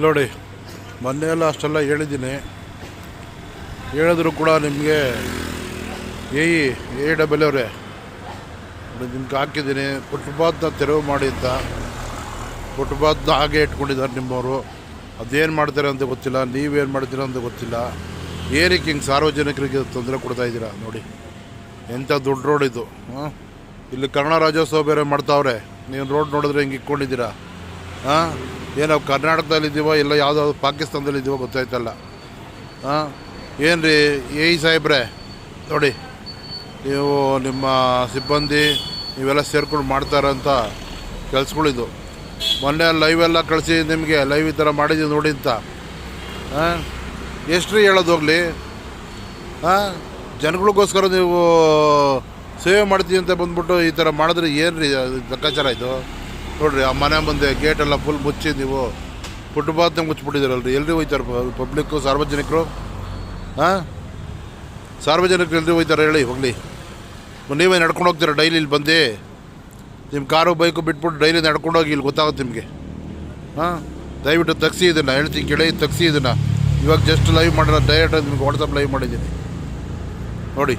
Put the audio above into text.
ನೋಡಿ ಮೊನ್ನೆ ಎಲ್ಲ ಅಷ್ಟೆಲ್ಲ ಹೇಳಿದ್ದೀನಿ, ಹೇಳಿದ್ರು ಕೂಡ ನಿಮಗೆ AEW ಅವರೇ ನಿಮ್ಗೆ ಹಾಕಿದ್ದೀನಿ. ಫುಟ್ಪಾತ್ನ ತೆರವು ಮಾಡಿ ಅಂತ ಫುಟ್ಪಾತ್ನ ಹಾಗೆ ಇಟ್ಕೊಂಡಿದ್ದಾರೆ ನಿಮ್ಮವರು. ಅದೇನು ಮಾಡ್ತಾರೆ ಅಂತ ಗೊತ್ತಿಲ್ಲ, ನೀವೇನು ಮಾಡ್ತೀರ ಅಂತ ಗೊತ್ತಿಲ್ಲ. ಏನಕ್ಕೆ ಹಿಂಗೆ ಸಾರ್ವಜನಿಕರಿಗೆ ತೊಂದರೆ ಕೊಡ್ತಾಯಿದ್ದೀರಾ? ನೋಡಿ ಎಂಥ ದೊಡ್ಡ ರೋಡ್ ಇದು. ಇಲ್ಲಿ ಕನ್ನಡ ರಾಜ್ಯೋತ್ಸವ ಬೇರೆ ಮಾಡ್ತಾವ್ರೆ, ನೀವು ರೋಡ್ ನೋಡಿದ್ರೆ ಹಿಂಗೆ ಇಟ್ಕೊಂಡಿದ್ದೀರಾ. ಏನೋ ಕರ್ನಾಟಕದಲ್ಲಿದ್ದೀವೋ ಇಲ್ಲ ಯಾವುದಾದ್ರು ಪಾಕಿಸ್ತಾನದಲ್ಲಿದ್ದೀವೋ ಗೊತ್ತಾಯ್ತಲ್ಲ. ಏನು ರೀ ಸಾಹೇಬ್ರೆ, ನೋಡಿ ನೀವು ನಿಮ್ಮ ಸಿಬ್ಬಂದಿ ನೀವೆಲ್ಲ ಸೇರ್ಕೊಂಡು ಮಾಡ್ತಾರಂತ ಕೆಲ್ಸಗಳಿದು. ಮೊನ್ನೆ ಲೈವೆಲ್ಲ ಕಳಿಸಿ ನಿಮಗೆ ಲೈವ್ ಈ ಥರ ಮಾಡಿದ್ದೀವಿ ನೋಡಿ ಅಂತ. ಎಷ್ಟು ರೀ ಹೇಳೋದು ಹೋಗಲಿ. ಜನಗಳಿಗೋಸ್ಕರ ನೀವು ಸೇವೆ ಮಾಡ್ತೀವಿ ಅಂತ ಬಂದ್ಬಿಟ್ಟು ಈ ಥರ ಮಾಡಿದ್ರೆ ಏನು ರೀ ಲೆಕ್ಕಾಚಾರ ಇದು? ನೋಡಿರಿ ಆ ಮನೆ ಮುಂದೆ ಗೇಟೆಲ್ಲ ಫುಲ್ ಮುಚ್ಚಿ ನೀವು ಫುಟ್ಪಾತ್ನಾಗ ಮುಚ್ಚಿಬಿಟ್ಟಿದ್ದೀರಲ್ರಿ. ಎಲ್ರಿ ಹೋಯ್ತಾರೆ ಪಬ್ಲಿಕ್ಕು, ಸಾರ್ವಜನಿಕರು? ಸಾರ್ವಜನಿಕರು ಎಲ್ರಿ ಹೋಯ್ತಾರೆ ಹೇಳಿ ಹೋಗಲಿ? ನೀವೇ ನಡ್ಕೊಂಡು ಹೋಗ್ತೀರ ಡೈಲಿ ಇಲ್ಲಿ ಬಂದು? ನಿಮ್ಮ ಕಾರು ಬೈಕು ಬಿಟ್ಬಿಟ್ಟು ಡೈಲಿ ನಡ್ಕೊಂಡೋಗಿ ಇಲ್ಲಿ ಗೊತ್ತಾಗುತ್ತೆ ನಿಮಗೆ. ದಯವಿಟ್ಟು ತೆಗ್ಸಿ ಇದನ್ನು, ಹೇಳ್ತೀನಿ ಕೇಳಿ, ತೆಗ್ಸಿ ಇದನ್ನು. ಇವಾಗ ಜಸ್ಟ್ ಲೈವ್ ಮಾಡಿರೋ ಡೈರೆಕ್ಟ್ ನಿಮ್ಗೆ ವಾಟ್ಸಪ್ ಲೈವ್ ಮಾಡಿದ್ದೀನಿ ನೋಡಿ.